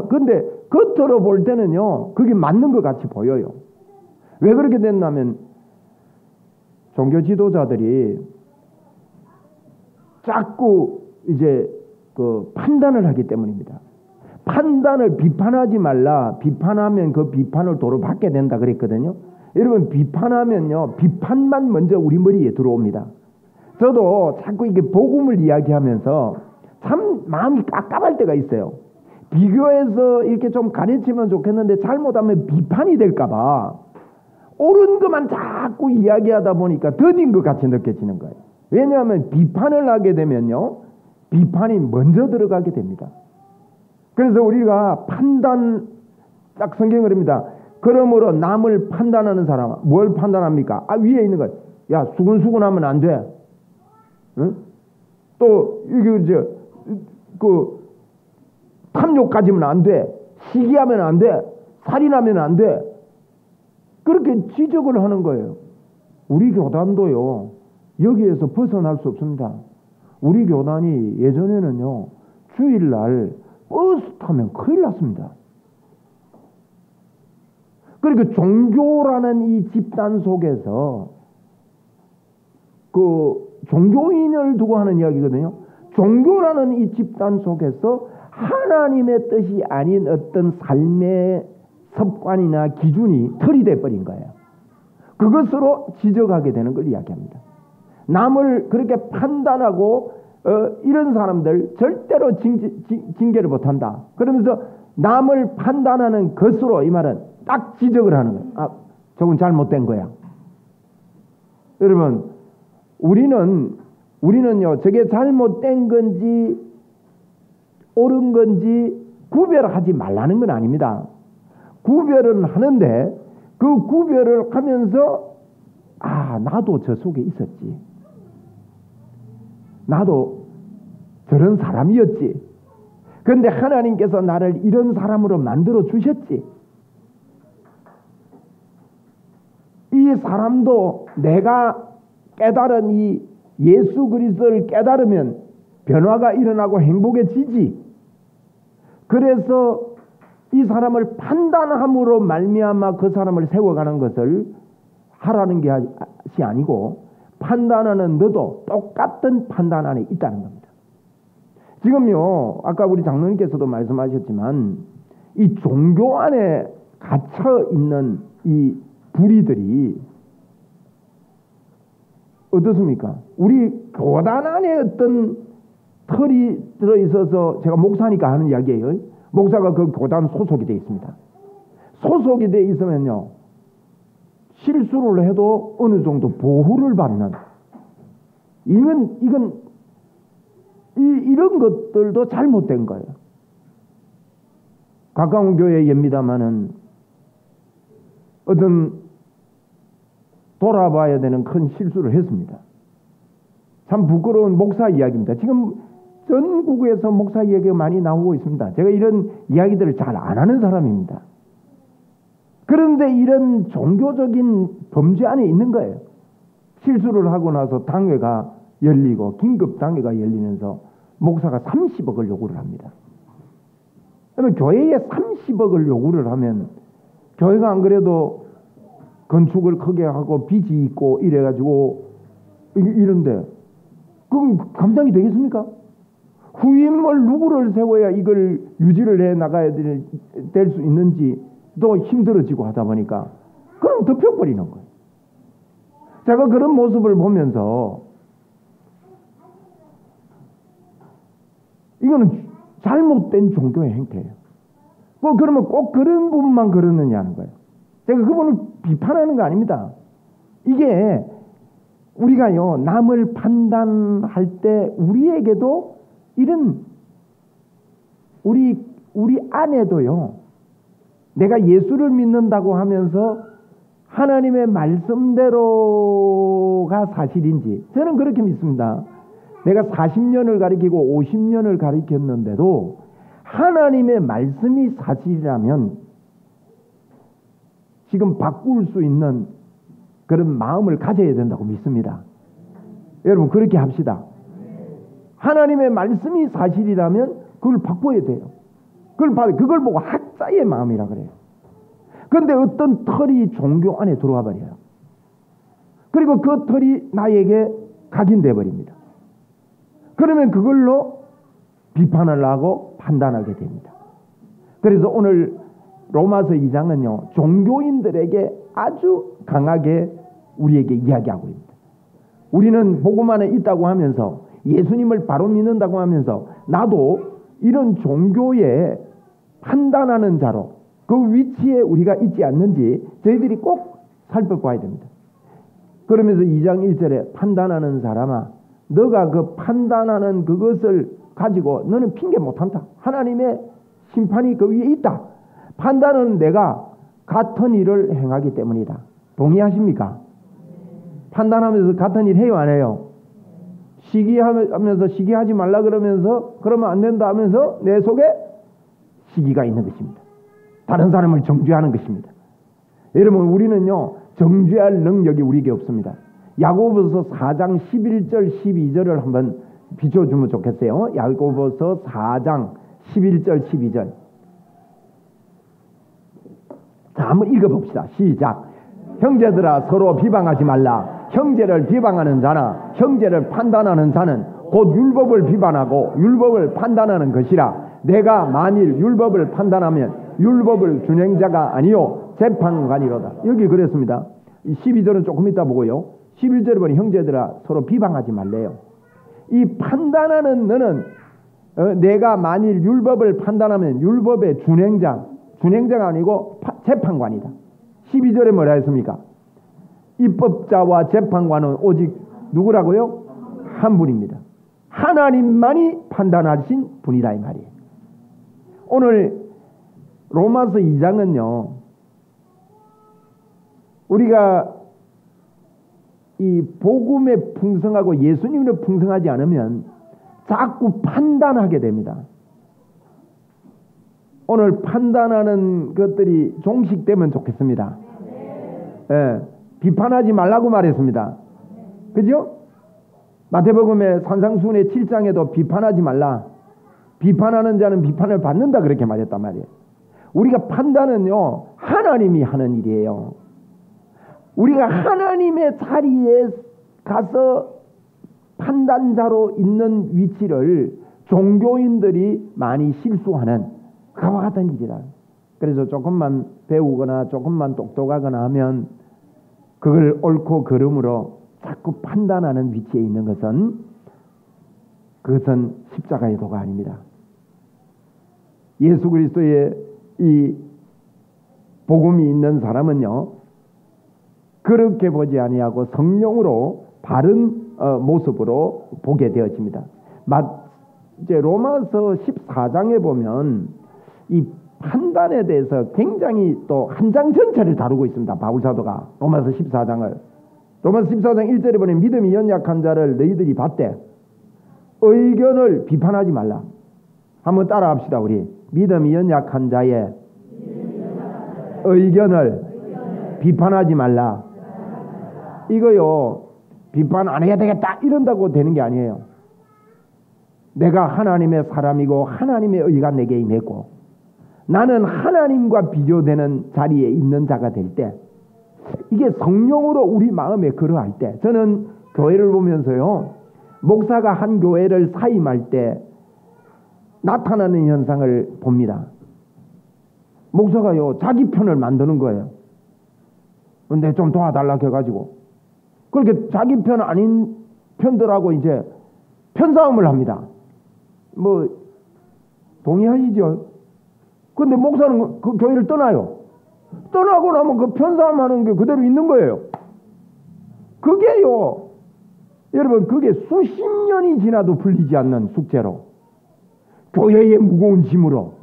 [SPEAKER 2] 근데 겉으로 볼 때는요, 그게 맞는 것 같이 보여요. 왜 그렇게 됐냐면 종교 지도자들이 자꾸 이제 그 판단을 하기 때문입니다. 판단을 비판하지 말라. 비판하면 그 비판을 도로 받게 된다 그랬거든요. 여러분, 비판하면요, 비판만 먼저 우리 머리에 들어옵니다. 저도 자꾸 이게 복음을 이야기하면서 참 마음이 깝깝할 때가 있어요. 비교해서 이렇게 좀 가르치면 좋겠는데 잘못하면 비판이 될까봐 옳은 것만 자꾸 이야기하다 보니까 더딘 것 같이 느껴지는 거예요. 왜냐하면 비판을 하게 되면요, 비판이 먼저 들어가게 됩니다. 그래서 우리가 딱 성경을 합니다. 그러므로 남을 판단하는 사람, 뭘 판단합니까? 위에 있는 거. 야, 수근수근하면 안 돼. 응? 또 이게 탐욕까지면 안 돼. 시기하면 안 돼. 살인하면 안 돼. 그렇게 지적을 하는 거예요. 우리 교단도요, 여기에서 벗어날 수 없습니다. 우리 교단이 예전에는요, 주일날 버스 타면 큰일 났습니다. 그러니까 종교라는 이 집단 속에서 그 종교인을 두고 하는 이야기거든요. 종교라는 이 집단 속에서 하나님의 뜻이 아닌 어떤 삶의 습관이나 기준이 틀이 돼버린 거예요. 그것으로 지적하게 되는 걸 이야기합니다. 남을 그렇게 판단하고 이런 사람들 절대로 징계를 못한다. 그러면서 남을 판단하는 것으로 이 말은 딱 지적을 하는 거예요. 저건 잘못된 거야. 여러분, 우리는요, 저게 잘못된 건지 옳은 건지 구별하지 말라는 건 아닙니다. 구별은 하는데 그 구별을 하면서 나도 저 속에 있었지. 나도 저런 사람이었지. 그런데 하나님께서 나를 이런 사람으로 만들어 주셨지. 이 사람도 내가 깨달은 이 예수 그리스도를 깨달으면 변화가 일어나고 행복해지지. 그래서 이 사람을 판단함으로 말미암아 그 사람을 세워가는 것을 하라는 것이 아니고, 판단하는 너도 똑같은 판단 안에 있다는 겁니다. 지금요, 아까 우리 장로님께서도 말씀하셨지만 이 종교 안에 갇혀 있는 이 불의들이 어떻습니까? 우리 교단 안에 어떤 털이 들어있어서, 제가 목사니까 하는 이야기예요. 목사가 그 교단 소속이 되어 있습니다. 소속이 되어 있으면요, 실수를 해도 어느 정도 보호를 받는, 이런 것들도 잘못된 거예요. 가까운 교회입니다마는 어떤 돌아봐야 되는 큰 실수를 했습니다. 참 부끄러운 목사 이야기입니다. 지금 전국에서 목사 이야기가 많이 나오고 있습니다. 제가 이런 이야기들을 잘 안 하는 사람입니다. 그런데 이런 종교적인 범죄 안에 있는 거예요. 실수를 하고 나서 당회가 열리고 긴급 당회가 열리면서 목사가 30억을 요구를 합니다. 그러면 교회에 30억을 요구를 하면 교회가 안 그래도 건축을 크게 하고 빚이 있고 이래가지고 이런데 그건 감당이 되겠습니까? 후임을 누구를 세워야 이걸 유지를 해 나가야 될 수 있는지 또 힘들어지고 하다 보니까 그럼 덮여버리는 거예요. 제가 그런 모습을 보면서 이거는 잘못된 종교의 행태예요. 그러면 꼭 그런 부분만 그러느냐는 거예요. 제가 그분을 비판하는 거 아닙니다. 이게 우리가요, 남을 판단할 때 우리에게도 이런 우리 안에도요, 내가 예수를 믿는다고 하면서 하나님의 말씀대로가 사실인지, 저는 그렇게 믿습니다. 내가 40년을 가리키고 50년을 가리켰는데도 하나님의 말씀이 사실이라면 지금 바꿀 수 있는 그런 마음을 가져야 된다고 믿습니다. 여러분 그렇게 합시다. 하나님의 말씀이 사실이라면 그걸 바꿔야 돼요. 그걸 보고 학자의 마음이라 그래요. 그런데 어떤 털이 종교 안에 들어와 버려요. 그리고 그 털이 나에게 각인돼 버립니다. 그러면 그걸로 비판을 하고 판단하게 됩니다. 그래서 오늘 로마서 2장은요, 종교인들에게 아주 강하게 우리에게 이야기하고 있습니다. 우리는 복음 안에 있다고 하면서 예수님을 바로 믿는다고 하면서 나도 이런 종교에 판단하는 자로 그 위치에 우리가 있지 않는지 저희들이 꼭 살펴봐야 됩니다. 그러면서 2장 1절에 판단하는 사람아, 너가 그 판단하는 그것을 가지고 너는 핑계 못한다. 하나님의 심판이 그 위에 있다. 판단은 내가 같은 일을 행하기 때문이다. 동의하십니까? 판단하면서 같은 일 해요, 안 해요? 시기하면서 시기하지 말라 그러면서 그러면 안 된다 하면서 내 속에 시기가 있는 것입니다. 다른 사람을 정죄하는 것입니다. 여러분 우리는요, 정죄할 능력이 우리에게 없습니다. 야고보서 4장 11절 12절을 한번 비춰주면 좋겠어요. 야고보서 4장 11절 12절. 자, 한번 읽어봅시다. 시작. 형제들아 서로 비방하지 말라. 형제를 비방하는 자나 형제를 판단하는 자는 곧 율법을 비판하고 율법을 판단하는 것이라. 내가 만일 율법을 판단하면 율법을 준행자가 아니요 재판관이로다. 여기 그랬습니다. 12절은 조금 이따 보고요. 11절에 보니 형제들아 서로 비방하지 말래요. 이 판단하는 너는 내가 만일 율법을 판단하면 율법의 준행자가 아니고 재판관이다. 12절에 뭐라 했습니까? 입법자와 재판관은 오직 누구라고요? 한 분입니다. 하나님만이 판단하신 분이다 이 말이에요. 오늘 로마서 2장은요, 우리가 이 복음에 풍성하고 예수님을 풍성하지 않으면 자꾸 판단하게 됩니다. 오늘 판단하는 것들이 종식되면 좋겠습니다. 예, 비판하지 말라고 말했습니다. 그죠? 마태복음의 산상수훈의 7장에도 비판하지 말라. 비판하는 자는 비판을 받는다 그렇게 말했단 말이에요. 우리가 판단은요, 하나님이 하는 일이에요. 우리가 하나님의 자리에 가서 판단자로 있는 위치를 종교인들이 많이 실수하는 그와 같은 일이다. 그래서 조금만 배우거나 조금만 똑똑하거나 하면 그걸 옳고 그름으로 자꾸 판단하는 위치에 있는 그것은 십자가의 도가 아닙니다. 예수 그리스도의 이 복음이 있는 사람은요, 그렇게 보지 아니하고 성령으로 바른 모습으로 보게 되어집니다. 이제 로마서 14장에 보면 이 판단에 대해서 굉장히 또 한 장 전체를 다루고 있습니다. 바울 사도가 로마서 14장을. 로마서 14장 1절에 보면 믿음이 연약한 자를 너희들이 받되 의견을 비판하지 말라. 한번 따라합시다 우리. 믿음이 연약한 자의 의견을 비판하지 말라. 이거요, 비판 안 해야 되겠다 이런다고 되는 게 아니에요. 내가 하나님의 사람이고 하나님의 의가 내게 임했고 나는 하나님과 비교되는 자리에 있는 자가 될 때 이게 성령으로 우리 마음에 거러할 때, 저는 교회를 보면서요, 목사가 한 교회를 사임할 때 나타나는 현상을 봅니다. 목사가요, 자기 편을 만드는 거예요. 근데 좀 도와달라고 해가지고 그렇게 자기 편 아닌 편들하고 이제 편싸움을 합니다. 뭐 동의하시죠? 근데 목사는 그 교회를 떠나요. 떠나고 나면 그 편싸움하는 게 그대로 있는 거예요. 그게요, 여러분, 그게 수십 년이 지나도 풀리지 않는 숙제로, 교회의 무거운 짐으로.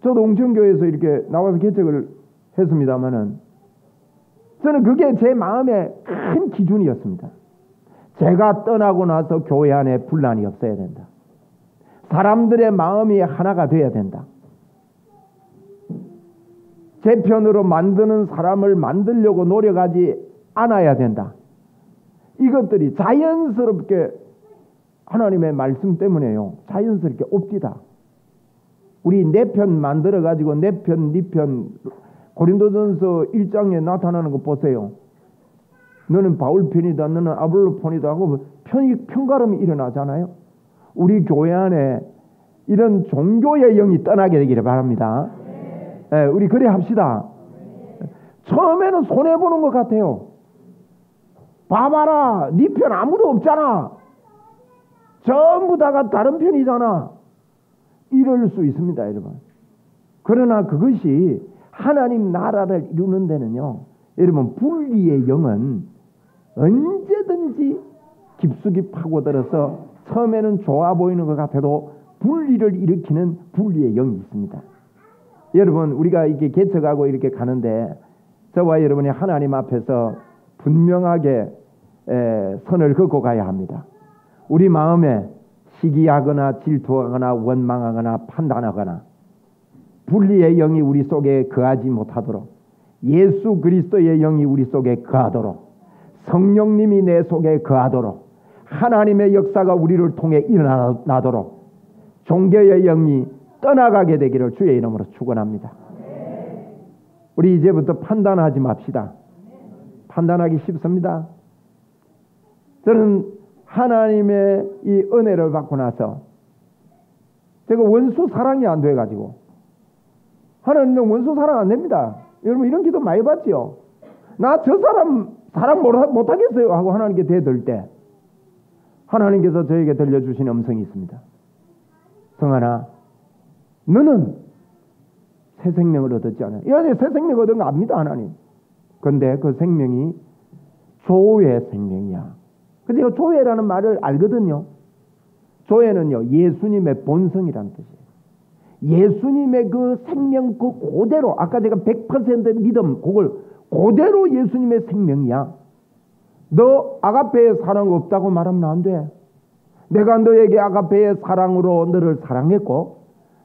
[SPEAKER 2] 저도 옹천교회에서 이렇게 나와서 개척을 했습니다마는, 저는 그게 제 마음의 큰 기준이었습니다. 제가 떠나고 나서 교회 안에 분란이 없어야 된다. 사람들의 마음이 하나가 돼야 된다. 제 편으로 만드는 사람을 만들려고 노력하지 않아야 된다. 이것들이 자연스럽게 하나님의 말씀 때문에요, 자연스럽게 옵디다. 우리 내 편 만들어가지고 내 편, 네 편, 고린도전서 1장에 나타나는 거 보세요. 너는 바울 편이다, 너는 아볼로 편이다 하고 편가름이 일어나잖아요. 우리 교회 안에 이런 종교의 영이 떠나게 되기를 바랍니다. 네, 우리 그래 합시다. 처음에는 손해보는 것 같아요. 봐봐라, 네 편 아무도 없잖아. 전부 다가 다른 편이잖아. 이럴 수 있습니다, 여러분. 그러나 그것이 하나님 나라를 이루는 데는요, 여러분, 분리의 영은 언제든지 깊숙이 파고들어서 처음에는 좋아 보이는 것 같아도 분리를 일으키는 분리의 영이 있습니다. 여러분, 우리가 이렇게 개척하고 이렇게 가는데 저와 여러분이 하나님 앞에서 분명하게 선을 긋고 가야 합니다. 우리 마음에 시기하거나 질투하거나 원망하거나 판단하거나 분리의 영이 우리 속에 거하지 못하도록, 예수 그리스도의 영이 우리 속에 거하도록, 성령님이 내 속에 거하도록, 하나님의 역사가 우리를 통해 일어나도록 종교의 영이 떠나가게 되기를 주의 이름으로 축원합니다. 우리 이제부터 판단하지 맙시다. 판단하기 쉽습니다. 저는 하나님의 이 은혜를 받고 나서 제가 원수 사랑이 안 돼가지고, 하나님은 원수 사랑 안 됩니다. 여러분, 이런 기도 많이 받지요. 나 저 사랑 못하겠어요 하고 하나님께 대들 때 하나님께서 저에게 들려주신 음성이 있습니다. 성하나, 너는 새 생명을 얻었지 않아요? 이 새 생명 얻은 거 압니다, 하나님. 근데 그 생명이 조의 생명이야. 근데 조회라는 말을 알거든요. 조회는요, 예수님의 본성이라는 뜻이에요. 예수님의 그 생명 그 그대로, 아까 제가 100% 믿음, 그걸 그대로 예수님의 생명이야. 너 아가페의 사랑 없다고 말하면 안 돼. 내가 너에게 아가페의 사랑으로 너를 사랑했고,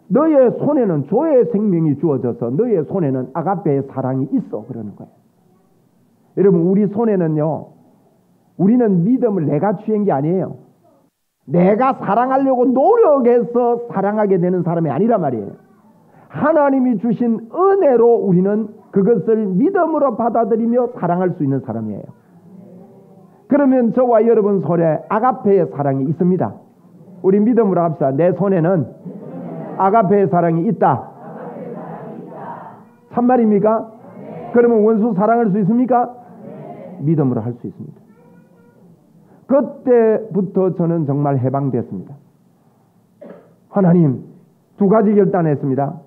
[SPEAKER 2] 너의 손에는 조의 생명이 주어져서 너의 손에는 아가페의 사랑이 있어. 그러는 거예요. 여러분, 우리 손에는요, 우리는 믿음을 내가 취한 게 아니에요. 내가 사랑하려고 노력해서 사랑하게 되는 사람이 아니란 말이에요. 하나님이 주신 은혜로 우리는 그것을 믿음으로 받아들이며 사랑할 수 있는 사람이에요. 그러면 저와 여러분 손에 아가페의 사랑이 있습니다. 우리 믿음으로 합시다. 내 손에는 아가페의 사랑이 있다. 참말입니까? 그러면 원수 사랑할 수 있습니까? 믿음으로 할 수 있습니다. 그때부터 저는 정말 해방됐습니다. 하나님, 두 가지 결단했습니다.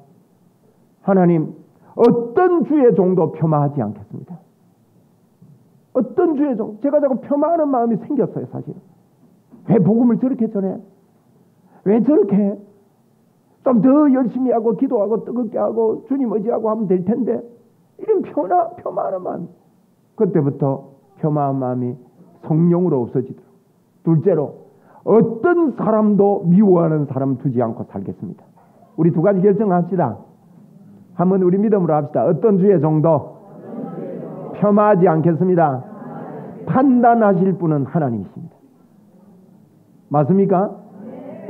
[SPEAKER 2] 하나님, 어떤 주의 종도 폄하하지 않겠습니다. 어떤 주의 종, 제가 자꾸 폄하하는 마음이 생겼어요, 사실은. 왜 복음을 저렇게 전해? 왜 저렇게 해? 좀 더 열심히 하고 기도하고 뜨겁게 하고 주님 의지하고 하면 될 텐데, 이런 폄하하는 마음. 그때부터 폄하한 마음이 성령으로 없어지도록. 둘째로, 어떤 사람도 미워하는 사람 두지 않고 살겠습니다. 우리 두 가지 결정합시다. 한번 우리 믿음으로 합시다. 어떤 주의 종도 폄하하지 않겠습니다. 판단하실 분은 하나님이십니다. 맞습니까?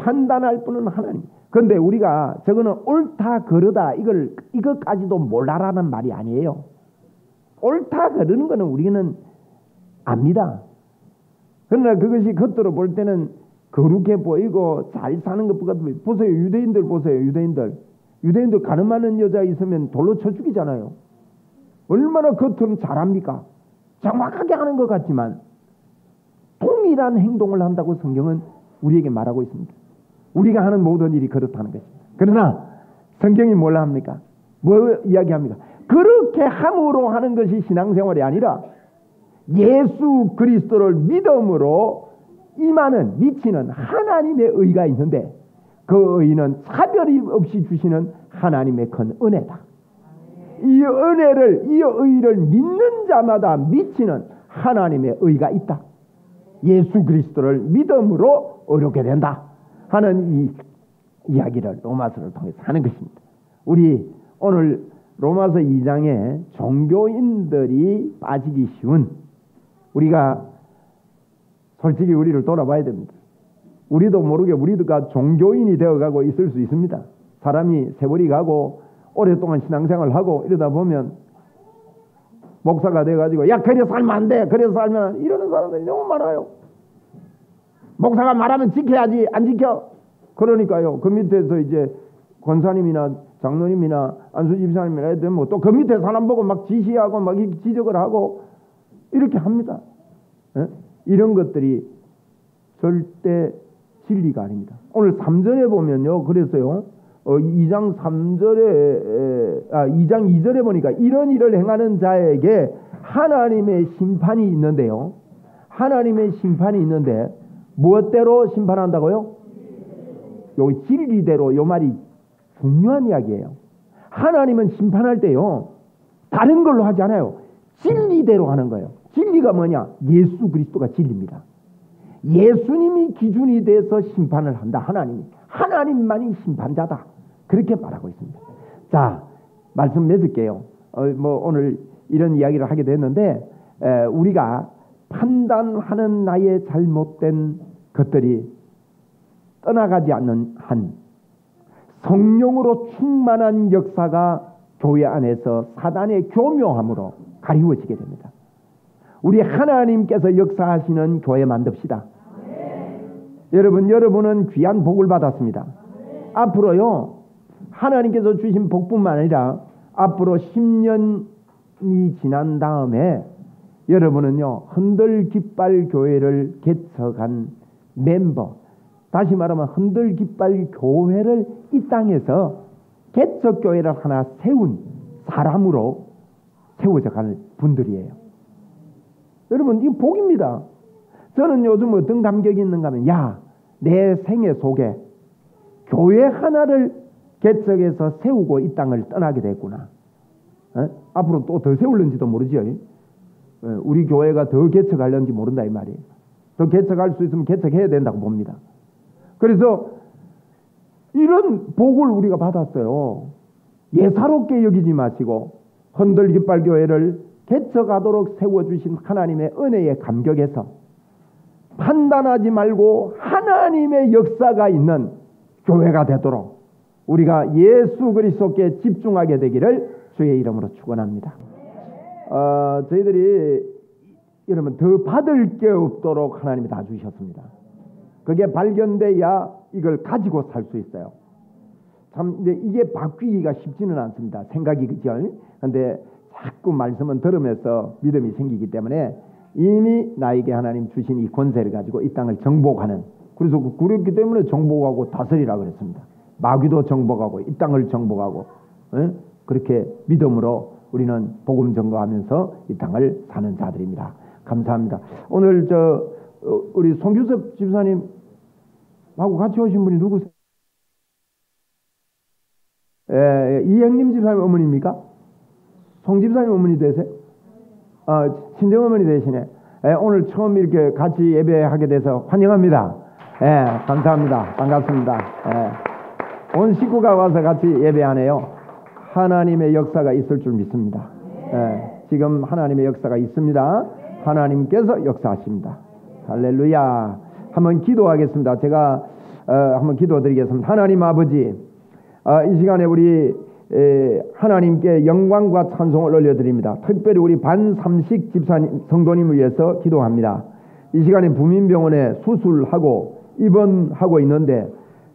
[SPEAKER 2] 판단할 분은 하나님. 그런데 우리가 저거는 옳다 그르다 이것까지도 몰라라는 말이 아니에요. 옳다 그르는 거는 우리는 압니다. 그러나 그것이 겉으로 볼 때는 거룩해 보이고 잘 사는 것보다 보세요. 유대인들 보세요. 유대인들 가늠하는 여자 있으면 돌로 쳐 죽이잖아요. 얼마나 겉으로는 잘합니까? 정확하게 하는 것 같지만 동일한 행동을 한다고 성경은 우리에게 말하고 있습니다. 우리가 하는 모든 일이 그렇다는 것입니다. 그러나 성경이 뭐라 합니까? 뭐 이야기합니까? 그렇게 함으로 하는 것이 신앙생활이 아니라 예수 그리스도를 믿음으로 임하는 미치는 하나님의 의가 있는데 그 의는 차별이 없이 주시는 하나님의 큰 은혜다. 이 의를 믿는 자마다 미치는 하나님의 의가 있다. 예수 그리스도를 믿음으로 의롭게 된다 하는 이 이야기를 로마서를 통해서 하는 것입니다. 우리 오늘 로마서 2장에 종교인들이 빠지기 쉬운, 우리가 솔직히 우리를 돌아봐야 됩니다. 우리도 모르게 우리가 종교인이 되어가고 있을 수 있습니다. 사람이 세월이 가고 오랫동안 신앙생활을 하고 이러다 보면 목사가 돼가지고 야 그래 살면 안 돼, 그래서 살면, 이러는 사람들이 너무 많아요. 목사가 말하면 지켜야지, 안 지켜. 그러니까요, 그 밑에서 이제 권사님이나 장로님이나 안수집사님이나 애들 뭐 또 그 밑에 사람 보고 막 지시하고 막 지적을 하고 이렇게 합니다. 이런 것들이 절대 진리가 아닙니다. 오늘 3절에 보면요, 그랬어요. 2장 2절에 보니까 이런 일을 행하는 자에게 하나님의 심판이 있는데요. 하나님의 심판이 있는데 무엇대로 심판한다고요? 요 진리대로. 요 말이 중요한 이야기예요. 하나님은 심판할 때요, 다른 걸로 하지 않아요. 진리대로 하는 거예요. 진리가 뭐냐? 예수 그리스도가 진리입니다. 예수님이 기준이 돼서 심판을 한다. 하나님만이 심판자다. 그렇게 말하고 있습니다. 자, 말씀 맺을게요. 오늘 이런 이야기를 하게 됐는데, 우리가 판단하는 나의 잘못된 것들이 떠나가지 않는 한 성령으로 충만한 역사가 교회 안에서 사단의 교묘함으로 가리워지게 됩니다. 우리 하나님께서 역사하시는 교회 만듭시다. 여러분은 귀한 복을 받았습니다. 앞으로요, 하나님께서 주신 복뿐만 아니라 앞으로 10년이 지난 다음에 여러분은요, 흔들 깃발 교회를 개척한 멤버, 다시 말하면 흔들 깃발 교회를 이 땅에서 개척 교회를 하나 세운 사람으로 세워져 가는 분들이에요. 여러분, 이 복입니다. 저는 요즘 어떤 감격이 있는가 하면, 내 생애 속에 교회 하나를 개척해서 세우고 이 땅을 떠나게 됐구나. 앞으로 또 더 세울는지도 모르죠. 우리 교회가 더 개척하려는지 모른다 이 말이에요. 더 개척할 수 있으면 개척해야 된다고 봅니다. 그래서 이런 복을 우리가 받았어요. 예사롭게 여기지 마시고 흔들 깃발 교회를 개척하도록 세워주신 하나님의 은혜에 감격해서 판단하지 말고 하나님의 역사가 있는 교회가 되도록 우리가 예수 그리스도께 집중하게 되기를 주의 이름으로 축원합니다. 저희들이 여러분 더 받을 게 없도록 하나님이 다 주셨습니다. 그게 발견돼야 이걸 가지고 살 수 있어요. 참 근데 이게 바뀌기가 쉽지는 않습니다. 생각이 그죠? 근데 자꾸 말씀은 들으면서 믿음이 생기기 때문에 이미 나에게 하나님 주신 이 권세를 가지고 이 땅을 정복하는, 그래서 그랬기 때문에 정복하고 다스리라 그랬습니다. 마귀도 정복하고 이 땅을 정복하고, 그렇게 믿음으로 우리는 복음 전거하면서 이 땅을 사는 자들입니다. 감사합니다. 오늘 우리 송규섭 집사님하고 같이 오신 분이 누구세요? 이행님 집사님 어머니입니까? 송 집사님 어머니 되세요? 친정 어머니 되시네. 오늘 처음 이렇게 같이 예배하게 돼서 환영합니다. 감사합니다. 반갑습니다. 온 식구가 와서 같이 예배하네요. 하나님의 역사가 있을 줄 믿습니다. 지금 하나님의 역사가 있습니다. 하나님께서 역사하십니다. 할렐루야. 한번 기도하겠습니다. 제가 한번 기도드리겠습니다. 하나님 아버지, 이 시간에 우리 하나님께 영광과 찬송을 올려드립니다. 특별히 우리 반삼식 집사님 성도님 위해서 기도합니다. 이 시간에 부민병원에 수술하고 입원하고 있는데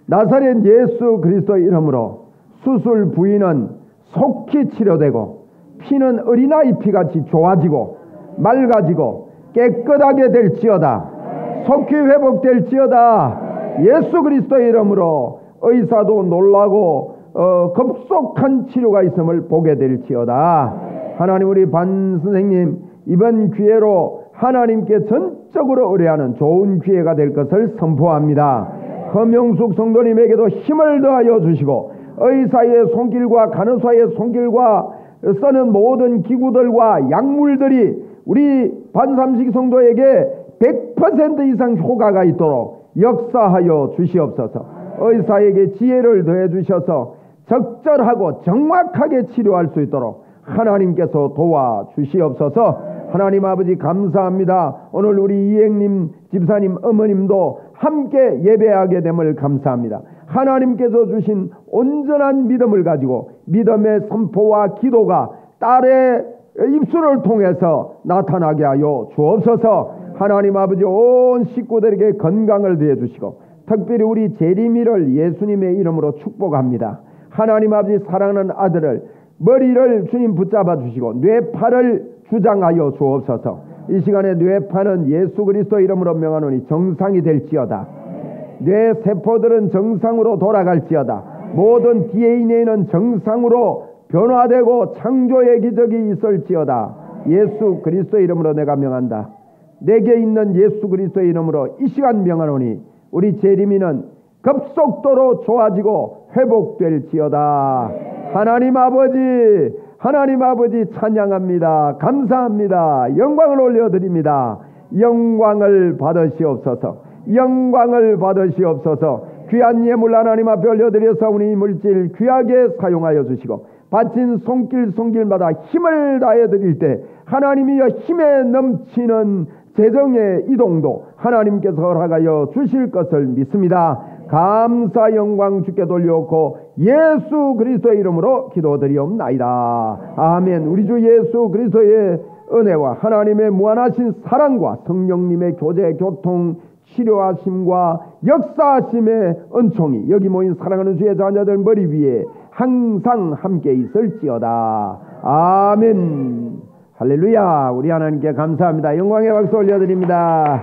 [SPEAKER 2] 나사렛 예수 그리스도의 이름으로 수술 부위는 속히 치료되고 피는 어린아이 피같이 좋아지고 맑아지고 깨끗하게 될지어다. 속히 회복될지어다. 예수 그리스도의 이름으로 의사도 놀라고 급속한 치료가 있음을 보게 될지어다. 하나님, 우리 반 선생님 이번 기회로 하나님께 전적으로 의뢰하는 좋은 기회가 될 것을 선포합니다. 허명숙 성도님에게도 힘을 더하여 주시고 의사의 손길과 간호사의 손길과 쓰는 모든 기구들과 약물들이 우리 반삼식 성도에게 100% 이상 효과가 있도록 역사하여 주시옵소서. 의사에게 지혜를 더해 주셔서 적절하고 정확하게 치료할 수 있도록 하나님께서 도와주시옵소서. 하나님 아버지 감사합니다. 오늘 우리 이행님 집사님 어머님도 함께 예배하게 됨을 감사합니다. 하나님께서 주신 온전한 믿음을 가지고 믿음의 선포와 기도가 딸의 입술을 통해서 나타나게 하여 주옵소서. 하나님 아버지 온 식구들에게 건강을 더해 주시고 특별히 우리 재림이를 예수님의 이름으로 축복합니다. 하나님 아버지 사랑하는 아들을 머리를 주님 붙잡아 주시고 뇌파를 주장하여 주옵소서. 이 시간에 뇌파는 예수 그리스도 이름으로 명하노니 정상이 될지어다. 뇌세포들은 정상으로 돌아갈지어다. 모든 DNA는 정상으로 변화되고 창조의 기적이 있을지어다. 예수 그리스도 이름으로 내가 명한다. 내게 있는 예수 그리스도의 이름으로 이 시간 명하노니 우리 재림이는 급속도로 좋아지고 회복될지어다. 하나님 아버지 찬양합니다. 감사합니다. 영광을 올려드립니다. 영광을 받으시옵소서. 영광을 받으시옵소서. 귀한 예물 하나님 앞에 올려드려서 우리 물질 귀하게 사용하여 주시고 바친 손길마다 힘을 다해 드릴 때 하나님이여 힘에 넘치는 재정의 이동도 하나님께서 허락하여 주실 것을 믿습니다. 감사 영광 주께 돌려놓고 예수 그리스도의 이름으로 기도드리옵나이다. 아멘. 우리 주 예수 그리스도의 은혜와 하나님의 무한하신 사랑과 성령님의 교제 교통 치료하심과 역사하심의 은총이 여기 모인 사랑하는 주의 자녀들 머리 위에 항상 함께 있을지어다. 아멘. 할렐루야. 우리 하나님께 감사합니다. 영광의 박수 올려드립니다.